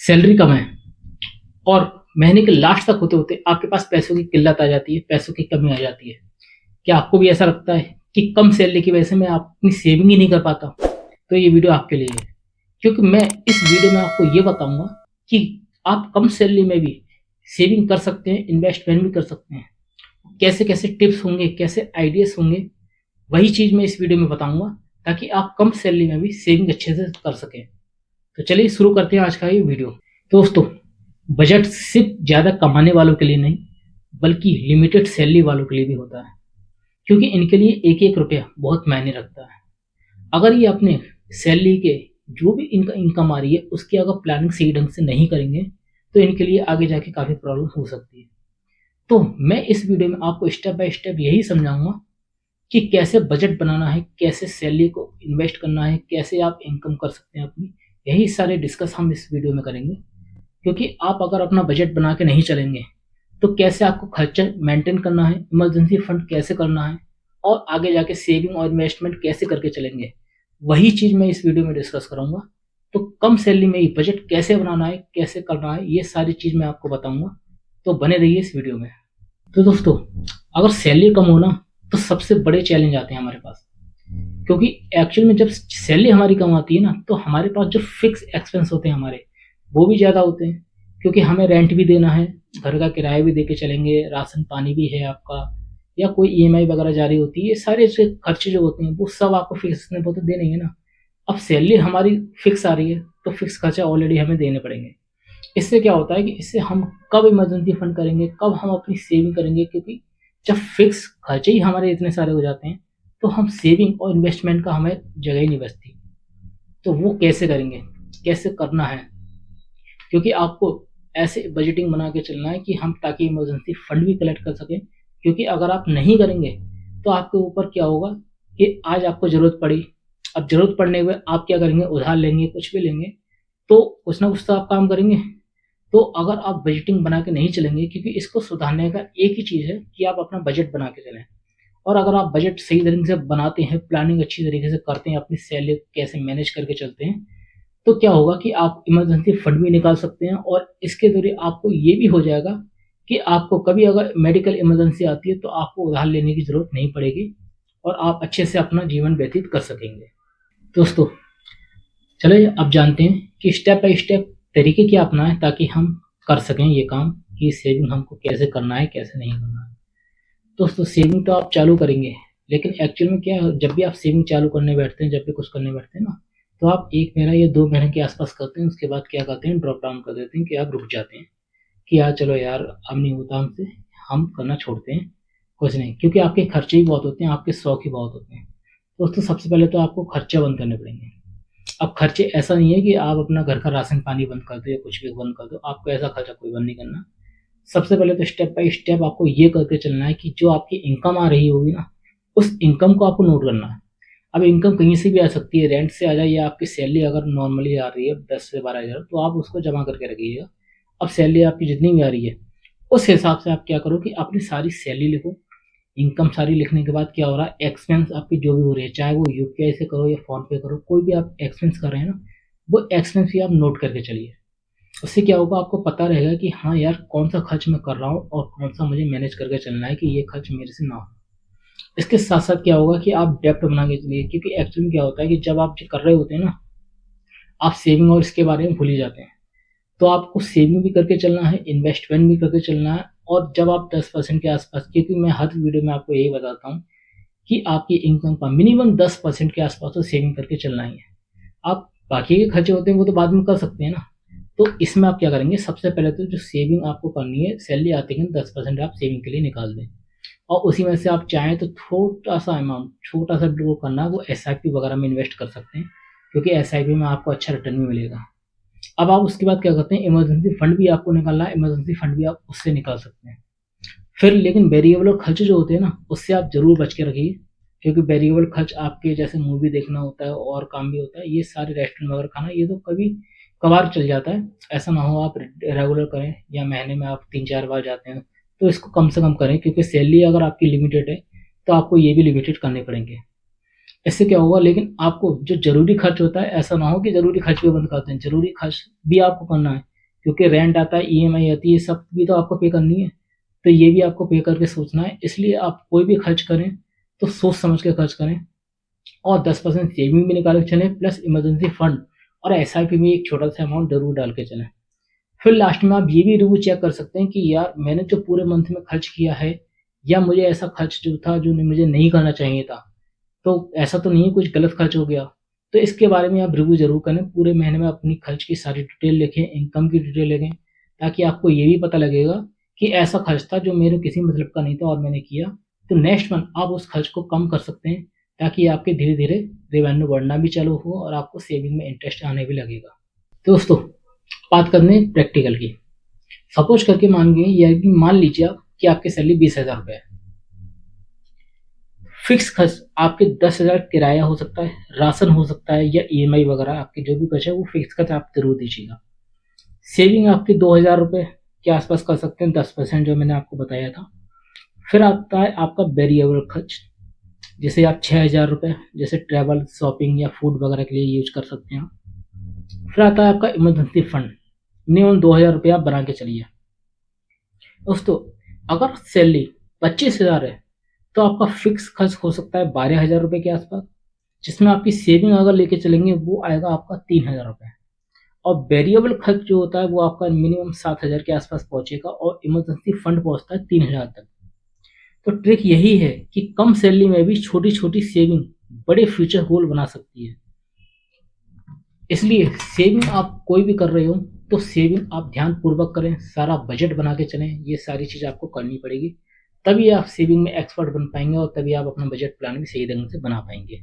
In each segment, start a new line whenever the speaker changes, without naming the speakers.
Salary कम है और महीने के लास्ट तक होते होते आपके पास पैसों की किल्लत आ जाती है, पैसों की कमी आ जाती है। क्या आपको भी ऐसा लगता है कि कम सैलरी की वजह से मैं अपनी सेविंग ही नहीं कर पाता? तो ये वीडियो आपके लिए है, क्योंकि मैं इस वीडियो में आपको ये बताऊंगा कि आप कम सैलरी में भी सेविंग कर सकते हैं, इन्वेस्टमेंट भी कर सकते हैं। कैसे कैसे टिप्स होंगे, कैसे आइडियाज होंगे, वही चीज़ मैं इस वीडियो में बताऊंगा ताकि आप कम सैलरी में भी सेविंग अच्छे से कर सकें। तो चलिए शुरू करते हैं आज का ये वीडियो। तो दोस्तों, बजट सिर्फ ज़्यादा कमाने वालों के लिए नहीं, बल्कि लिमिटेड सैलरी वालों के लिए भी होता है, क्योंकि इनके लिए एक एक रुपया बहुत मायने रखता है। अगर ये अपने सैलरी के जो भी इनका इनकम आ रही है उसकी अगर प्लानिंग सही ढंग से नहीं करेंगे तो इनके लिए आगे जाके काफ़ी प्रॉब्लम हो सकती है। तो मैं इस वीडियो में आपको स्टेप बाय स्टेप यही समझाऊंगा कि कैसे बजट बनाना है, कैसे सैलरी को इन्वेस्ट करना है, कैसे आप इनकम कर सकते हैं अपनी। यही सारे डिस्कस हम इस वीडियो में करेंगे, क्योंकि आप अगर अपना बजट बना के नहीं चलेंगे तो कैसे आपको खर्चा मेंटेन करना है, इमरजेंसी फंड कैसे करना है और आगे जाके सेविंग और इन्वेस्टमेंट कैसे करके चलेंगे, वही चीज़ मैं इस वीडियो में डिस्कस करूंगा। तो कम सैलरी में ही बजट कैसे बनाना है, कैसे करना है, ये सारी चीज़ मैं आपको बताऊंगा। तो बने रहिए इस वीडियो में। तो दोस्तों, अगर सैलरी कम हो ना तो सबसे बड़े चैलेंज आते हैं हमारे पास, क्योंकि एक्चुअल में जब सैलरी हमारी कम आती है ना तो हमारे पास जो फिक्स एक्सपेंस होते हैं हमारे, वो भी ज़्यादा होते हैं, क्योंकि हमें रेंट भी देना है, घर का किराया भी दे के चलेंगे, राशन पानी भी है आपका, या कोई ईएमआई वगैरह जारी होती है, ये सारे जो खर्चे जो होते हैं वो सब आपको फिक्स वो तो देने ही है ना। अब सैलरी हमारी फिक्स आ रही है तो फिक्स खर्चा ऑलरेडी हमें देने पड़ेंगे। इससे क्या होता है कि इससे हम कब इमरजेंसी फंड करेंगे, कब हम अपनी सेविंग करेंगे, क्योंकि जब फिक्स खर्चे ही हमारे इतने सारे हो जाते हैं तो हम सेविंग और इन्वेस्टमेंट का हमें जगह ही नहीं बचती। तो वो कैसे करेंगे, कैसे करना है, क्योंकि आपको ऐसे बजटिंग बना के चलना है कि हम ताकि इमरजेंसी फंड भी कलेक्ट कर सकें। क्योंकि अगर आप नहीं करेंगे तो आपके ऊपर क्या होगा कि आज आपको ज़रूरत पड़ी, अब ज़रूरत पड़ने में आप क्या करेंगे, उधार लेंगे, कुछ भी लेंगे, तो कुछ ना कुछ तो आप काम करेंगे। तो अगर आप बजटिंग बना के नहीं चलेंगे, क्योंकि इसको सुधारने का एक ही चीज़ है कि आप अपना बजट बना के चलें। और अगर आप बजट सही तरीके से बनाते हैं, प्लानिंग अच्छी तरीके से करते हैं, अपनी सैलरी कैसे मैनेज करके चलते हैं, तो क्या होगा कि आप इमरजेंसी फंड भी निकाल सकते हैं। और इसके जरिए आपको ये भी हो जाएगा कि आपको कभी अगर मेडिकल इमरजेंसी आती है तो आपको उधार लेने की ज़रूरत नहीं पड़ेगी और आप अच्छे से अपना जीवन व्यतीत कर सकेंगे। दोस्तों, चलिए अब जानते हैं कि स्टेप बाय स्टेप तरीके क्या अपनाएं ताकि हम कर सकें ये काम, कि सेविंग हमको कैसे करना है, कैसे नहीं करना है। दोस्तों, सेविंग तो आप चालू करेंगे, लेकिन एक्चुअल में क्या है, जब भी आप सेविंग चालू करने बैठते हैं, जब भी कुछ करने बैठते हैं ना, तो आप 1 महीना या 2 महीने के आसपास करते हैं, उसके बाद क्या करते हैं, ड्रॉप डाउन कर देते हैं कि आप रुक जाते हैं कि यार चलो यार अब नहीं होता हमसे, हम करना छोड़ते हैं, कुछ नहीं, क्योंकि आपके खर्चे ही बहुत होते हैं, आपके शौक ही बहुत होते हैं। दोस्तों, सबसे पहले तो आपको खर्चा बंद करने पड़ेंगे। अब खर्चे ऐसा नहीं है कि आप अपना घर का राशन पानी बंद कर दो या कुछ भी बंद कर दो, आपको ऐसा खर्चा कोई बंद नहीं करना। सबसे पहले तो स्टेप बाय स्टेप आपको ये करके चलना है कि जो आपकी इनकम आ रही होगी ना, उस इनकम को आपको नोट करना है। अब इनकम कहीं से भी आ सकती है, रेंट से आ जाए या आपकी सैलरी अगर नॉर्मली आ रही है 10 से 12 हज़ार, तो आप उसको जमा करके रखिएगा। अब सैलरी आपकी जितनी भी आ रही है उस हिसाब से आप क्या करो कि अपनी सारी सैलरी लिखो। इनकम सारी लिखने के बाद क्या हो रहा है, एक्सपेंस आपकी जो भी हो रही है, चाहे वो यूपीआई से करो या फोन पे करो, कोई भी आप एक्सपेंस कर रहे हैं ना, वो एक्सपेंस भी आप नोट करके चलिए। उससे क्या होगा, आपको पता रहेगा कि हाँ यार कौन सा खर्च मैं कर रहा हूँ और कौन सा मुझे मैनेज करके चलना है कि ये खर्च मेरे से ना हो। इसके साथ साथ क्या होगा कि आप डेप्ट बना के चलिए, क्योंकि एक्चुअली क्या होता है कि जब आप कर रहे होते हैं ना, आप सेविंग और इसके बारे में भूल ही जाते हैं। तो आपको सेविंग भी करके चलना है, इन्वेस्टमेंट भी करके चलना है। और जब आप 10% के आसपास, क्योंकि मैं हर वीडियो में आपको यही बताता हूँ कि आपकी इनकम का मिनिमम 10% के आसपास तो सेविंग करके चलना ही है। आप बाकी के खर्चे होते हैं वो तो बाद में कर सकते हैं ना। तो इसमें आप क्या करेंगे, सबसे पहले तो जो सेविंग आपको करनी है, सैलरी आते ही 10% आप सेविंग के लिए निकाल दें, और उसी में से आप चाहें तो छोटा सा अमाउंट, छोटा सा जो करना है वो एसआईपी वगैरह में इन्वेस्ट कर सकते हैं, क्योंकि एसआईपी में आपको अच्छा रिटर्न भी मिलेगा। अब आप उसके बाद क्या करते हैं, इमरजेंसी फंड भी आपको निकालना है, इमरजेंसी फंड भी आप उससे निकाल सकते हैं। फिर लेकिन वेरिएबल और खर्च जो होते हैं ना, उससे आप जरूर बच के रखिए, क्योंकि वेरिएबल खर्च आपके जैसे मूवी देखना होता है और काम भी होता है, ये सारे रेस्टोरेंट वगैरह खाना, ये तो कभी कभार चल जाता है। ऐसा ना हो आप रेगुलर करें या महीने में आप 3-4 बार जाते हैं, तो इसको कम से कम करें, क्योंकि सैलरी अगर आपकी लिमिटेड है तो आपको ये भी लिमिटेड करने पड़ेंगे। इससे क्या होगा, लेकिन आपको जो ज़रूरी खर्च होता है, ऐसा ना हो कि ज़रूरी खर्च भी बंद कर दें, ज़रूरी खर्च भी आपको करना है, क्योंकि रेंट आता है, ईएमआई आती है, सब भी तो आपको पे करनी है, तो ये भी आपको पे करके सोचना है। इसलिए आप कोई भी खर्च करें तो सोच समझ के खर्च करें, और 10% सेविंग भी निकाल के चलें, प्लस इमरजेंसी फंड और एसआईपी में एक छोटा सा अमाउंट जरूर डाल के चलें। फिर लास्ट में आप ये भी रिव्यू चेक कर सकते हैं कि यार मैंने जो पूरे मंथ में खर्च किया है, या मुझे ऐसा खर्च जो था जो मुझे नहीं करना चाहिए था, तो ऐसा तो नहीं है कुछ गलत खर्च हो गया। तो इसके बारे में आप रिव्यू ज़रूर करें। पूरे महीने में अपनी खर्च की सारी डिटेल लिखें, इनकम की डिटेल लिखें, ताकि आपको ये भी पता लगेगा कि ऐसा खर्च था जो मेरे किसी मतलब का नहीं था और मैंने किया। तो नेक्स्ट मंथ आप उस खर्च को कम कर सकते हैं, ताकि आपके धीरे धीरे रेवेन्यू बढ़ना भी चालू हो और आपको सेविंग में इंटरेस्ट आने भी लगेगा। दोस्तों, बात करते हैं प्रैक्टिकल की। सपोज करके मान लीजिए आप कि आपकी सैलरी 20,000 रुपये है। फिक्स खर्च आपके 10,000 किराया हो सकता है, राशन हो सकता है, या ईएमआई वगैरह आपके जो भी खर्च है वो फिक्स खर्च आप जरूर दीजिएगा। सेविंग आपकी 2,000 रुपये के आसपास कर सकते हैं, 10% जो मैंने आपको बताया था। फिर आता है आपका वेरिएबल खर्च, जैसे आप 6,000 रुपये जैसे ट्रैवल, शॉपिंग या फूड वगैरह के लिए यूज कर सकते हैं। फिर आता है आपका इमरजेंसी फंड, मिनिमम 2,000 रुपये आप बना के चलिए। दोस्तों, अगर सैलरी 25,000 है तो आपका फिक्स खर्च हो सकता है 12,000 रुपये के आसपास, जिसमें आपकी सेविंग अगर लेके चलेंगे वो आएगा आपका 3,000 रुपये, और वेरिएबल खर्च जो होता है वो आपका मिनिमम 7,000 के आसपास पहुंचेगा, और इमरजेंसी फंड पहुंचता है 3,000 तक। तो ट्रिक यही है कि कम सैलरी में भी छोटी छोटी सेविंग बड़े फ्यूचर गोल बना सकती है। इसलिए सेविंग आप कोई भी कर रहे हो तो सेविंग आप ध्यान पूर्वक करें, सारा बजट बना के चलें। ये सारी चीज़ आपको करनी पड़ेगी, तभी आप सेविंग में एक्सपर्ट बन पाएंगे, और तभी आप अपना बजट प्लान भी सही ढंग से बना पाएंगे।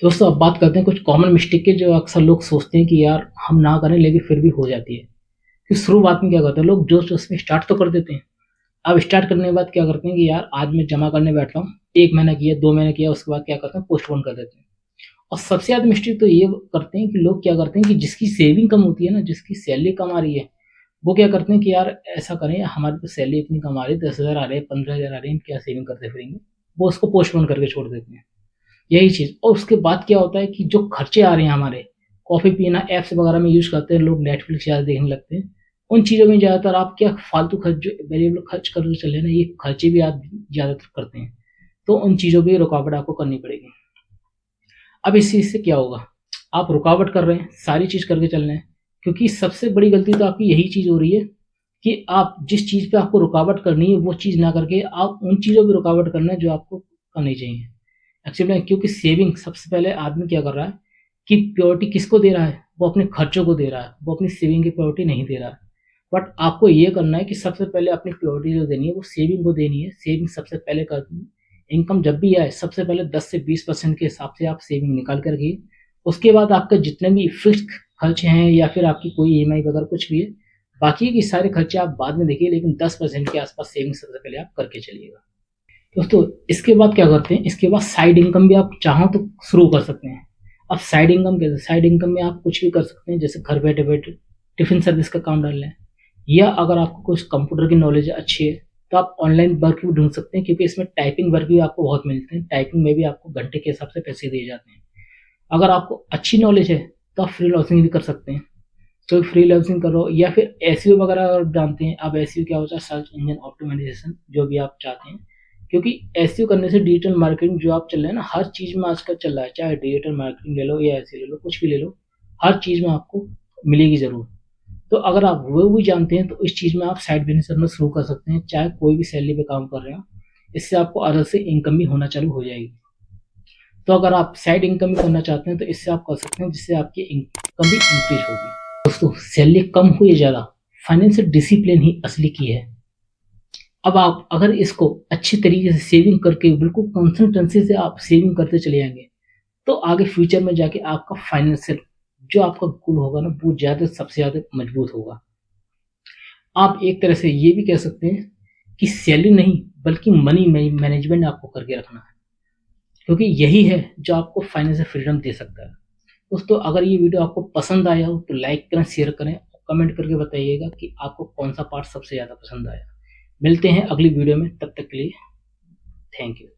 दोस्तों, अब बात करते हैं कुछ कॉमन मिस्टेक के, जो अक्सर लोग सोचते हैं कि यार हम ना करें लेकिन फिर भी हो जाती है। कि शुरुआत में क्या करते हैं लोग, जोश जोश में स्टार्ट तो कर देते हैं। अब स्टार्ट करने के बाद क्या करते हैं कि यार आज मैं जमा करने बैठता हूँ, 1 महीना किया, 2 महीने किया, उसके बाद क्या करते हैं पोस्टपोन कर देते हैं। और सबसे ज़्यादा मिस्टेक तो ये करते हैं कि लोग क्या करते हैं कि जिसकी सेविंग कम होती है ना, जिसकी सैलरी कम आ रही है, वो क्या करते हैं कि यार ऐसा करें, हमारी तो सैलरी इतनी कम आ रही है, 10,000 आ रहे हैं, 15,000 आ रहे हैं, क्या सेविंग करते फिरेंगे, वो उसको पोस्टपोन करके छोड़ देते हैं। यही चीज़। और उसके बाद क्या होता है कि जो खर्चे आ रहे हैं हमारे, कॉफ़ी पीना, ऐप्स वगैरह में यूज़ करते हैं लोग, नेटफ्लिक्स ज़्यादा देखने लगते हैं, उन चीज़ों में ज़्यादातर आप क्या फालतू खर्च जो वेरिएबल खर्च कर जो चले ना, ये खर्चे भी आप ज़्यादातर करते हैं। तो उन चीज़ों की रुकावट आपको करनी पड़ेगी। अब इस चीज़ से क्या होगा, आप रुकावट कर रहे हैं, सारी चीज़ करके चल रहे हैं, क्योंकि सबसे बड़ी गलती तो आपकी यही चीज़ हो रही है कि आप जिस चीज़ पे आपको रुकावट करनी है वो चीज़ ना करके आप उन चीज़ों पे रुकावट करना है जो आपको करनी चाहिए। एक्चुअली क्योंकि सेविंग सबसे पहले आदमी क्या कर रहा है कि प्रायोरिटी किसको दे रहा है, वो अपने खर्चों को दे रहा है, वो अपनी सेविंग की प्रायोरिटी नहीं दे रहा है। बट आपको ये करना है कि सबसे पहले अपनी प्रायोरिटी जो देनी है वो सेविंग को देनी है, सेविंग सबसे पहले करनी है। इनकम जब भी आए सबसे पहले 10 से 20% के हिसाब से आप सेविंग निकाल कर रखिए। उसके बाद आपके जितने भी फिक्स खर्चे हैं या फिर आपकी कोई ईएमआई वगैरह कुछ भी है, बाकी के सारे खर्चे आप बाद में देखिए, लेकिन 10% के आसपास सेविंग सबसे पहले आप करके चलिएगा। दोस्तों, इसके बाद क्या करते हैं, इसके बाद साइड इनकम भी आप चाहो तो शुरू कर सकते हैं। अब साइड इनकम कैसे, साइड इनकम में आप कुछ भी कर सकते हैं, जैसे घर बैठे बैठे टिफिन सर्विस का काम डाल लें, या अगर आपको कुछ कंप्यूटर की नॉलेज अच्छी है तो आप ऑनलाइन वर्क भी ढूंढ सकते हैं, क्योंकि इसमें टाइपिंग वर्क भी आपको बहुत मिलते हैं। टाइपिंग में भी आपको घंटे के हिसाब से पैसे दिए जाते हैं। अगर आपको अच्छी नॉलेज है तो आप फ्रीलांसिंग भी कर सकते हैं, तो फ्रीलांसिंग करो, या फिर एसईओ वगैरह अगर जानते हैं आप, एसईओ क्या होता है, सर्च इंजन ऑप्टिमाइजेशन, जो भी आप चाहते हैं। क्योंकि एसईओ करने से डिजिटल मार्केटिंग जो आप चल रहे हैं ना, हर चीज़ में आजकल चल रहा है, चाहे डिजिटल मार्केटिंग ले लो या एसईओ ले लो, कुछ भी ले लो, हर चीज़ में आपको मिलेगी ज़रूर। तो अगर आप वो भी जानते हैं तो इस चीज़ में आप साइड बिजनेस करना शुरू कर सकते हैं, चाहे कोई भी सैलरी पे काम कर रहे हो, इससे आपको अलग से इनकम भी होना चालू हो जाएगी। तो अगर आप साइड इनकम भी करना चाहते हैं तो इससे आप कर सकते हैं, जिससे आपकी इनकम भी इंक्रीज होगी। दोस्तों, सैलरी कम हो या ज़्यादा, फाइनेंशियल डिसिप्लिन ही असली की है। अब आप अगर इसको अच्छी तरीके से सेविंग करके बिल्कुल कंसिस्टेंसी से आप सेविंग करते चले जाएंगे, तो आगे फ्यूचर में जाके आपका फाइनेंशियल जो आपका गोल होगा ना, वो ज़्यादा सबसे ज़्यादा मजबूत होगा। आप एक तरह से ये भी कह सकते हैं कि सैलरी नहीं बल्कि मनी मैनेजमेंट आपको करके रखना है, क्योंकि यही है जो आपको फाइनेंशियल फ्रीडम दे सकता है। दोस्तों, अगर ये वीडियो आपको पसंद आया हो तो लाइक करें, शेयर करें, कमेंट करके बताइएगा कि आपको कौन सा पार्ट सबसे ज़्यादा पसंद आया। मिलते हैं अगली वीडियो में, तब तक के लिए थैंक यू।